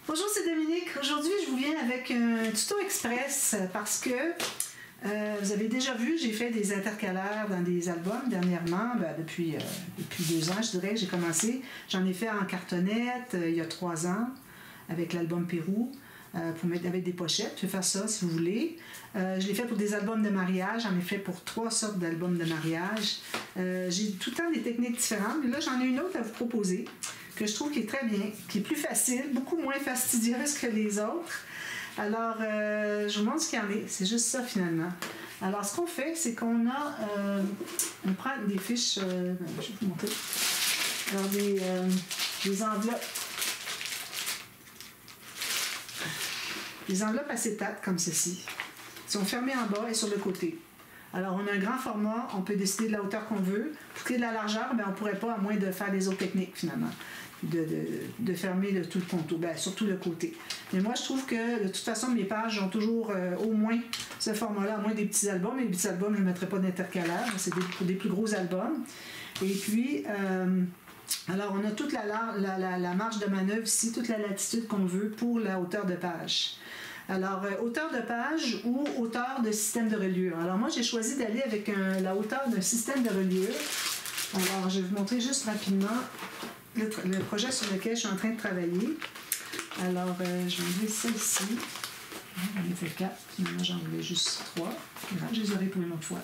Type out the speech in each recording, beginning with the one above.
Bonjour, c'est Dominique. Aujourd'hui, je vous viens avec un tuto express parce que vous avez déjà vu, j'ai fait des intercalaires dans des albums dernièrement, depuis 2 ans, je dirais que j'ai commencé. J'en ai fait en cartonnette il y a 3 ans avec l'album Pérou pour mettre avec des pochettes. Je vais faire ça si vous voulez. Je l'ai fait pour des albums de mariage, j'en ai fait pour 3 sortes d'albums de mariage. J'ai tout le temps des techniques différentes, mais là j'en ai une autre à vous proposer que je trouve qui est très bien, qui est plus facile, beaucoup moins fastidieuse que les autres. Alors, je vous montre ce qu'il y en est. C'est juste ça, finalement. Alors, ce qu'on fait, c'est qu'on on prend des fiches... je vais vous montrer. Alors, des enveloppes. Des enveloppes acétates, comme ceci. Ils sont fermés en bas et sur le côté. Alors, on a un grand format. On peut décider de la hauteur qu'on veut. Pour ce qui est de la largeur, on ne pourrait pas, à moins de faire les autres techniques, finalement. De fermer tout le contour, surtout le côté. Mais moi, je trouve que, de toute façon, mes pages ont toujours au moins ce format-là, à moins des petits albums. Les petits albums, je ne mettrai pas d'intercalaire. C'est pour des plus gros albums. Et puis, alors, on a toute la marge de manœuvre ici, toute la latitude qu'on veut pour la hauteur de page. Alors, hauteur de page ou hauteur de système de reliure. Alors, moi, j'ai choisi d'aller avec la hauteur d'un système de reliure. Alors, je vais vous montrer juste rapidement le projet sur lequel je suis en train de travailler. Alors, je vais enlever ça ici. J'en ai fait 4. Finalement, j'en voulais juste 3. Je les aurai pour une autre fois.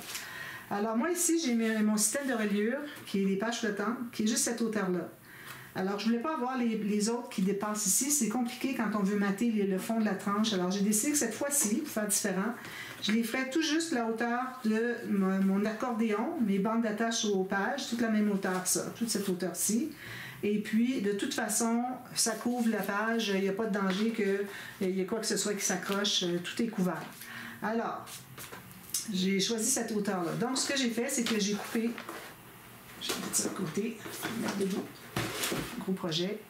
Alors, moi, ici, j'ai mon système de reliure, qui est les pages flottantes, qui est juste cette hauteur-là. Alors, je ne voulais pas avoir les autres qui dépassent ici. C'est compliqué quand on veut mater le fond de la tranche. Alors, j'ai décidé que cette fois-ci, pour faire différent, je les ferai tout juste la hauteur de mon accordéon, mes bandes d'attache aux pages, toute la même hauteur, ça, toute cette hauteur-ci. Et puis, de toute façon, ça couvre la page. Il n'y a pas de danger qu'il y ait quoi que ce soit qui s'accroche. Tout est couvert. Alors, j'ai choisi cette hauteur-là. Donc, ce que j'ai fait, c'est que j'ai coupé... Je vais mettre ça de côté. Je vais mettre debout. Gros projet.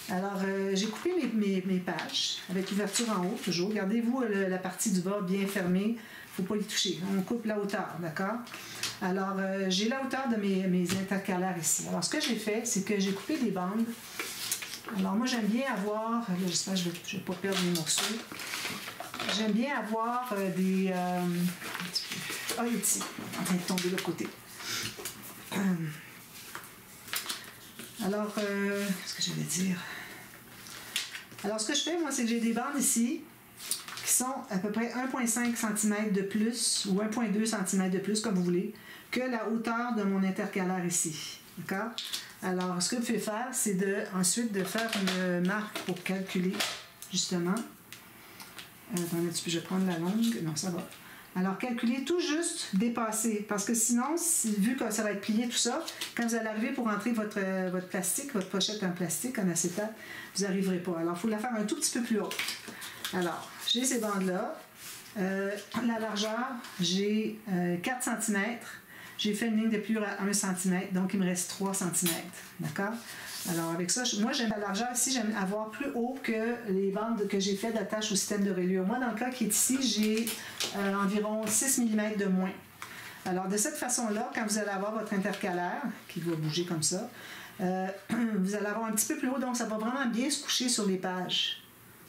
Alors, j'ai coupé mes pages avec l'ouverture en haut, toujours. Gardez-vous la partie du bas bien fermée. Il ne faut pas y toucher. On coupe la hauteur, d'accord? Alors, j'ai la hauteur de mes intercalaires ici. Alors, ce que j'ai fait, c'est que j'ai coupé des bandes. Alors, moi, j'aime bien avoir... Là, j'espère que je ne vais pas perdre mes morceaux. J'aime bien avoir des... un petit peu... Ah, il est ici. En train de tomber de l'autre côté. Alors, qu'est-ce que je vais dire? Alors, ce que je fais, moi, c'est que j'ai des bandes ici qui sont à peu près 1,5 cm de plus ou 1,2 cm de plus, comme vous voulez, que la hauteur de mon intercalaire ici. D'accord? Alors, ce que vous pouvez faire, c'est ensuite de faire une marque pour calculer, justement. Attendez un petit peu, je vais prendre la longue. Non, ça va. Alors, calculez tout juste dépasser, parce que sinon, vu que ça va être plié tout ça, quand vous allez arriver pour rentrer votre plastique, votre pochette en plastique, en acétate, vous n'arriverez pas. Alors, il faut la faire un tout petit peu plus haute. Alors, j'ai ces bandes-là. La largeur, j'ai 4 cm. J'ai fait une ligne de pliure à 1 cm, donc il me reste 3 cm. D'accord? Alors, avec ça, moi, j'aime la largeur ici, j'aime avoir plus haut que les bandes que j'ai fait d'attache au système de reliure. Moi, dans le cas qui est ici, j'ai environ 6 mm de moins. Alors, de cette façon-là, quand vous allez avoir votre intercalaire, qui va bouger comme ça, vous allez avoir un petit peu plus haut, donc ça va vraiment bien se coucher sur les pages.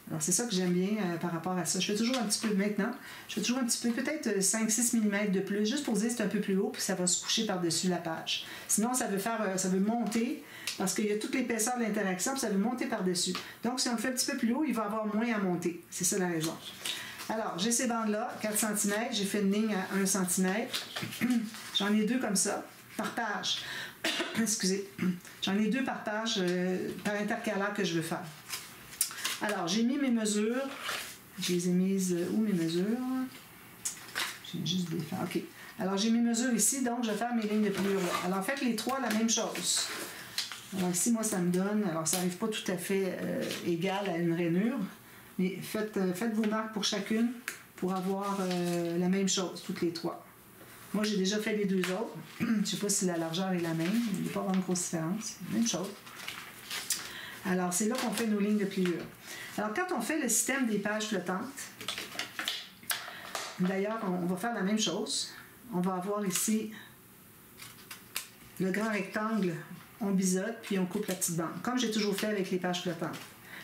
Alors, c'est ça que j'aime bien par rapport à ça. Je fais toujours un petit peu maintenant. Je fais toujours un petit peu, peut-être 5-6 mm de plus, juste pour dire que c'est un peu plus haut, puis ça va se coucher par-dessus la page. Sinon, ça veut monter, parce qu'il y a toute l'épaisseur de l'interaction, puis ça veut monter par-dessus. Donc, si on le fait un petit peu plus haut, il va avoir moins à monter. C'est ça la raison. Alors, j'ai ces bandes-là, 4 cm. J'ai fait une ligne à 1 cm. J'en ai 2 comme ça, par page. Excusez. J'en ai 2 par page, par intercalaire que je veux faire. Alors, j'ai mis mes mesures. Je les ai mises où mes mesures? Je viens juste de les faire. OK. Alors, j'ai mes mesures ici, donc je vais faire mes lignes de pliure là. Alors, faites les 3 la même chose. Alors, ici, moi, ça me donne... Alors, ça n'arrive pas tout à fait égal à une rainure, mais faites vos marques pour chacune pour avoir la même chose, toutes les 3. Moi, j'ai déjà fait les 2 autres. Je ne sais pas si la largeur est la même. Il n'y a pas vraiment de grosse différence. Même chose. Alors, c'est là qu'on fait nos lignes de pliure. Alors, quand on fait le système des pages flottantes, d'ailleurs, on va faire la même chose. On va avoir ici le grand rectangle, on biseaute, puis on coupe la petite bande, comme j'ai toujours fait avec les pages flottantes.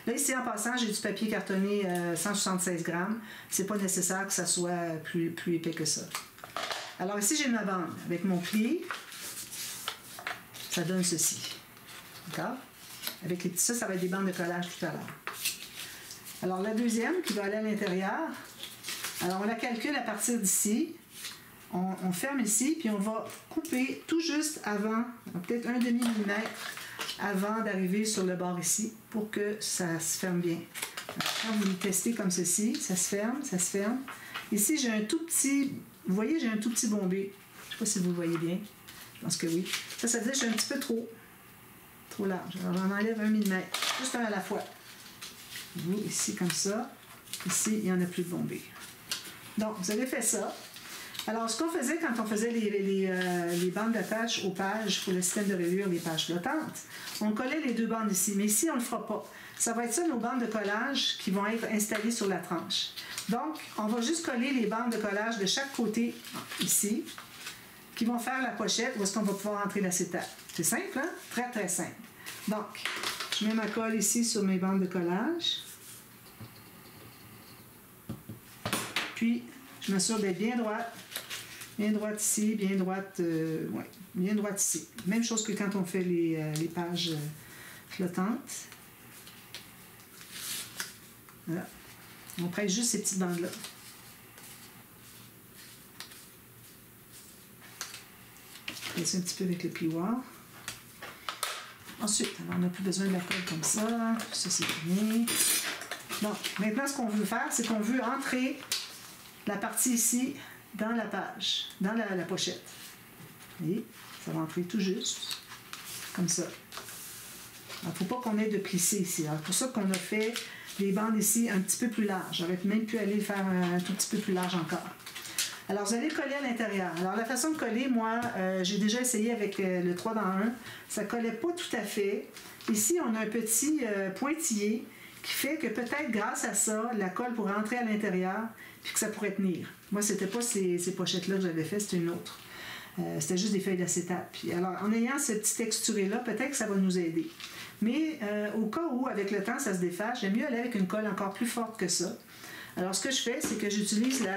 Là, ici, en passant, j'ai du papier cartonné 176 grammes. C'est pas nécessaire que ça soit plus épais que ça. Alors ici, j'ai ma bande. Avec mon pli, ça donne ceci. D'accord? Avec les petits, ça va être des bandes de collage tout à l'heure. Alors, la deuxième, qui va aller à l'intérieur, alors on la calcule à partir d'ici. On ferme ici, puis on va couper tout juste avant, peut-être un demi-millimètre avant d'arriver sur le bord ici, pour que ça se ferme bien. Alors, quand vous le testez comme ceci, ça se ferme, ça se ferme. Ici, j'ai un tout petit, vous voyez, j'ai un tout petit bombé. Je ne sais pas si vous le voyez bien. Je pense que oui. Ça veut dire que je suis un petit peu trop large. Alors, j'en enlève 1 mm, juste un à la fois. Vous, ici, comme ça. Ici, il n'y en a plus de bombé. Donc, vous avez fait ça. Alors, ce qu'on faisait quand on faisait les bandes d'attache aux pages pour le système de reliure, les pages flottantes, on collait les deux bandes ici. Mais ici, on ne le fera pas. Ça va être ça, nos bandes de collage qui vont être installées sur la tranche. Donc, on va juste coller les bandes de collage de chaque côté, ici, qui vont faire la pochette où est-ce qu'on va pouvoir entrer l'acétate. C'est simple, hein? Très, très simple. Donc, je mets ma colle ici sur mes bandes de collage. Puis, je m'assure d'être bien droite. Bien droite ici, bien droite, ouais, bien droite ici. Même chose que quand on fait les pages flottantes. Voilà. On presse juste ces petites bandes-là. Presse un petit peu avec le plioir. Ensuite, alors on n'a plus besoin de la colle comme ça. Ça, c'est bien. Donc, maintenant, ce qu'on veut faire, c'est qu'on veut entrer la partie ici dans la page, dans la pochette. Vous voyez? Ça va entrer tout juste, comme ça. Il ne faut pas qu'on ait de plissé ici. C'est pour ça qu'on a fait les bandes ici un petit peu plus larges. J'aurais même pu aller faire un tout petit peu plus large encore. Alors, vous allez coller à l'intérieur. Alors, la façon de coller, moi, j'ai déjà essayé avec le 3 dans 1. Ça ne collait pas tout à fait. Ici, on a un petit pointillé qui fait que peut-être grâce à ça, la colle pourrait entrer à l'intérieur puis que ça pourrait tenir. Moi, c'était pas ces pochettes-là que j'avais fait, c'était une autre. C'était juste des feuilles d'acétate. Puis, alors, en ayant ce petit texturé-là, peut-être que ça va nous aider. Mais au cas où, avec le temps, ça se défâche, j'aime mieux aller avec une colle encore plus forte que ça. Alors, ce que je fais, c'est que j'utilise la...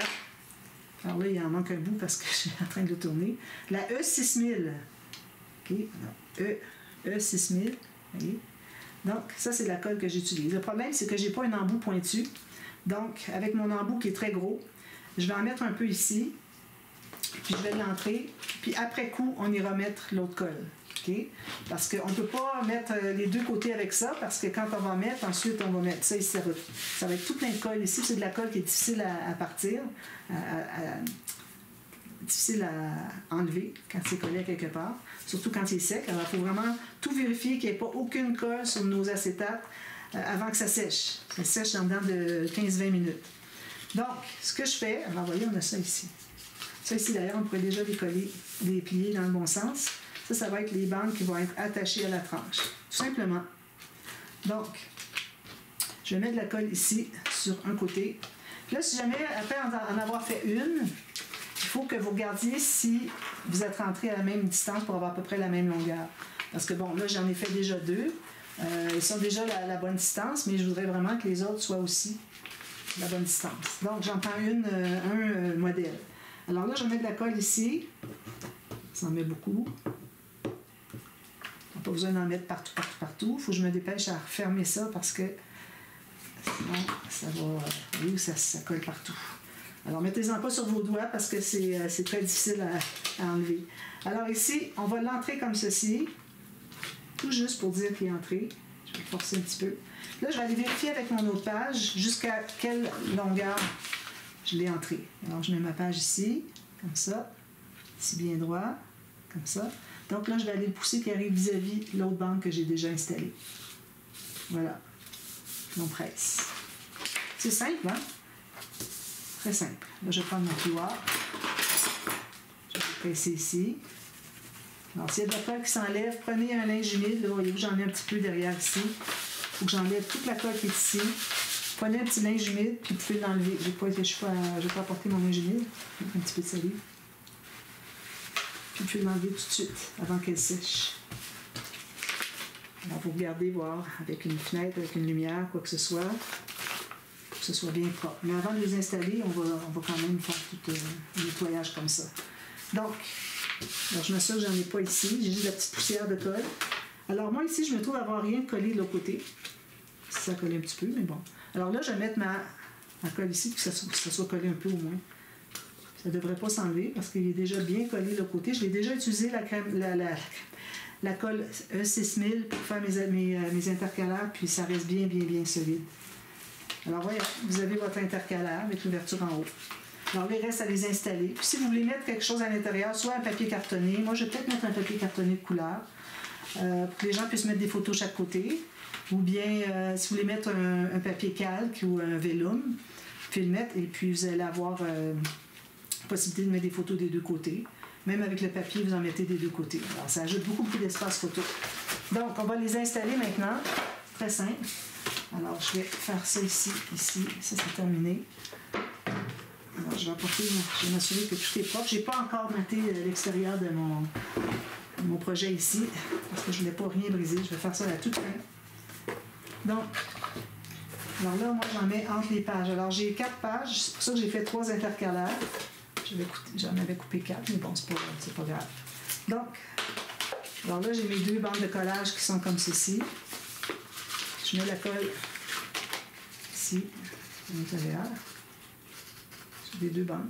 Alors là, il en manque un bout parce que je suis en train de le tourner. La E6000. OK? E6000. Voyez? Donc, ça, c'est la colle que j'utilise. Le problème, c'est que je n'ai pas un embout pointu. Donc, avec mon embout qui est très gros, je vais en mettre un peu ici, puis je vais l'entrer, puis après coup, on ira mettre l'autre colle. Okay? Parce qu'on ne peut pas mettre les deux côtés avec ça, parce que quand on va mettre, ensuite, on va mettre ça ici. Ça va être tout plein de colle ici. C'est de la colle qui est difficile à partir, difficile à enlever quand c'est collé à quelque part, surtout quand il est sec. Alors, il faut vraiment tout vérifier qu'il n'y ait pas aucune colle sur nos acétates avant que ça sèche. Ça sèche en dedans de 15-20 minutes. Donc, ce que je fais, alors, voyez, on a ça ici. Ça ici, d'ailleurs, on pourrait déjà les plier dans le bon sens. Ça va être les bandes qui vont être attachées à la tranche, tout simplement. Donc, je vais mettre de la colle ici, sur un côté. Puis là, si jamais, après en avoir fait une, il faut que vous regardiez si vous êtes rentré à la même distance pour avoir à peu près la même longueur. Parce que bon, là, j'en ai fait déjà deux. Ils sont déjà à la bonne distance, mais je voudrais vraiment que les autres soient aussi la bonne distance. Donc, j'en prends un modèle. Alors là, je vais mettre de la colle ici. Ça en met beaucoup. On n'a pas besoin d'en mettre partout, partout, partout. Il faut que je me dépêche à refermer ça parce que sinon, ça va... Oui, ça colle partout. Alors, mettez-en pas sur vos doigts parce que c'est très difficile à enlever. Alors ici, on va l'entrer comme ceci. Tout juste pour dire qu'il est entré. Je vais forcer un petit peu. Là, je vais aller vérifier avec mon autre page jusqu'à quelle longueur je l'ai entré. Alors, je mets ma page ici, comme ça. Ici, bien droit, comme ça. Donc là, je vais aller le pousser qui arrive vis-à-vis l'autre bande que j'ai déjà installée. Voilà. On presse. C'est simple, hein? Très simple. Là, je vais prendre mon plioir. Je vais presser ici. Alors, s'il y a de la colle qui s'enlève, prenez un linge humide. Là, voyez-vous, j'en ai un petit peu derrière ici. Il faut que j'enlève toute la colle qui est ici. Prenez un petit linge humide, puis vous pouvez l'enlever. Je vais pas apporter mon linge humide. Un petit peu de salive. Puis vous pouvez l'enlever tout de suite, avant qu'elle sèche. Alors, vous regardez voir avec une fenêtre, avec une lumière, quoi que ce soit bien propre. Mais avant de les installer, on va quand même faire tout un nettoyage comme ça. Donc, alors je m'assure que j'en ai pas ici. J'ai juste la petite poussière de colle. Alors, moi, ici, je me trouve avoir rien collé de l'autre côté. Ça colle un petit peu, mais bon. Alors là, je vais mettre ma colle ici, pour que ça soit collé un peu au moins. Ça ne devrait pas s'enlever parce qu'il est déjà bien collé de l'autre côté. Je l'ai déjà utilisé la colle E6000 pour faire mes intercalaires, puis ça reste bien solide. Alors voyons, vous avez votre intercalaire avec l'ouverture en haut. Alors là, il reste à les installer. Puis si vous voulez mettre quelque chose à l'intérieur, soit un papier cartonné, moi je vais peut-être mettre un papier cartonné de couleur, pour que les gens puissent mettre des photos chaque côté. Ou bien, si vous voulez mettre un papier calque ou un vellum, vous pouvez le mettre et puis vous allez avoir possibilité de mettre des photos des deux côtés. Même avec le papier, vous en mettez des deux côtés. Alors, ça ajoute beaucoup d'espace photo. Donc, on va les installer maintenant. Très simple. Alors, je vais faire ça ici. Ça, c'est terminé. Alors, je vais m'assurer que tout est propre. Je n'ai pas encore maté l'extérieur de mon projet ici, parce que je ne voulais pas rien briser. Je vais faire ça à la toute fin. Donc, alors là, moi, j'en mets entre les pages. Alors, j'ai 4 pages. C'est pour ça que j'ai fait 3 intercalaires. J'en avais coupé 4, mais bon, c'est pas grave. Donc, alors là, j'ai mes 2 bandes de collage qui sont comme ceci. Je mets la colle ici, à l'intérieur, sur les 2 bandes.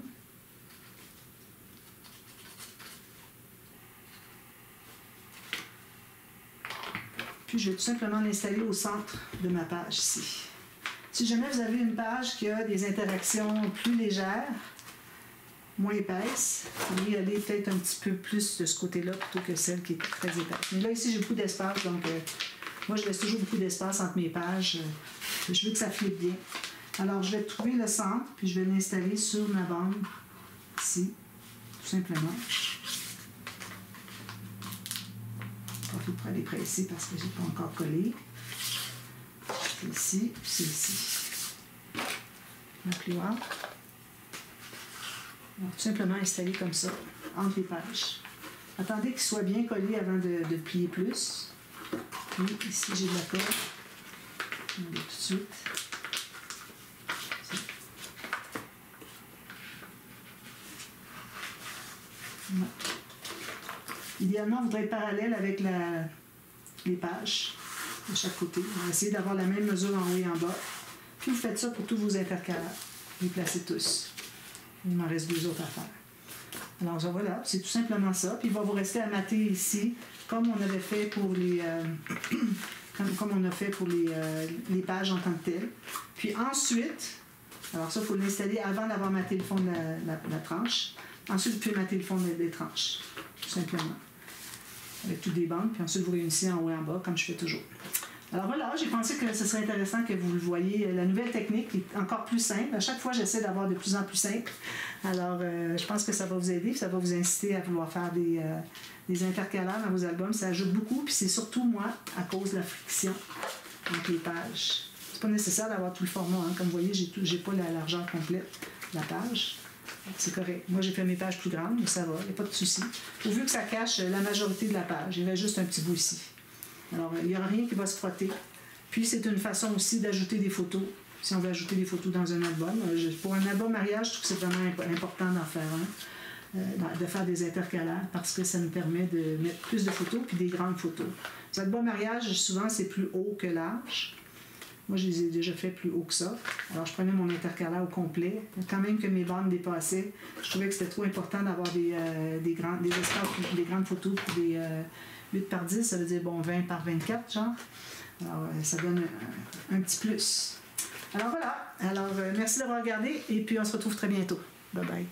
Puis, je vais tout simplement l'installer au centre de ma page ici. Si jamais vous avez une page qui a des interactions plus légères, moins épaisse, vous pouvez aller peut-être un petit peu plus de ce côté-là plutôt que celle qui est très épaisse. Mais là, ici, j'ai beaucoup d'espace, donc moi, je laisse toujours beaucoup d'espace entre mes pages. Je veux que ça flippe bien. Alors, je vais trouver le centre, puis je vais l'installer sur ma bande, ici, tout simplement. Pas tout pour aller près ici parce que je n'ai pas encore collé. C'est ici, puis c'est ici. Ma plioire. Alors, tout simplement installer comme ça, entre les pages. Attendez qu'il soit bien collé avant de plier plus. Puis ici, j'ai de la colle. On va aller tout de suite. Ouais. Idéalement, vous devez être parallèle avec les pages de chaque côté. On va essayer d'avoir la même mesure en haut et en bas. Puis vous faites ça pour tous vos intercalaires. Vous les placez tous. Il m'en reste 2 autres à faire. Alors voilà, c'est tout simplement ça. Puis il va vous rester à mater ici, comme on avait fait pour les comme on a fait pour les pages en tant que telles. Puis ensuite, alors ça, il faut l'installer avant d'avoir maté le fond de la tranche. Ensuite, vous pouvez mater le fond des tranches, tout simplement. Avec toutes des bandes, puis ensuite vous réunissez en haut et en bas, comme je fais toujours. Alors voilà, j'ai pensé que ce serait intéressant que vous le voyez. La nouvelle technique est encore plus simple. À chaque fois, j'essaie d'avoir de plus en plus simple. Alors, je pense que ça va vous aider, ça va vous inciter à vouloir faire des intercalaires dans vos albums. Ça ajoute beaucoup, puis c'est surtout, moi, à cause de la friction entre les pages. C'est pas nécessaire d'avoir tout le format. Hein. Comme vous voyez, j'ai pas la largeur complète de la page. C'est correct. Moi, j'ai fait mes pages plus grandes, mais ça va, il n'y a pas de souci. Pourvu que ça cache la majorité de la page. Il y avait juste un petit bout ici. Alors, il n'y aura rien qui va se frotter. Puis, c'est une façon aussi d'ajouter des photos. Si on veut ajouter des photos dans un album. Pour un album mariage, je trouve que c'est vraiment important d'en faire un. De faire des intercalaires parce que ça nous permet de mettre plus de photos puis des grandes photos. Les albums mariage, souvent, c'est plus haut que large. Moi, je les ai déjà fait plus haut que ça. Alors, je prenais mon intercalaire au complet. Quand même que mes bandes dépassaient, je trouvais que c'était trop important d'avoir des grandes photos pour des 8 par 10, ça veut dire, 20 par 24, genre. Alors, ça donne un petit plus. Alors, voilà. Alors, merci d'avoir regardé et puis on se retrouve très bientôt. Bye bye.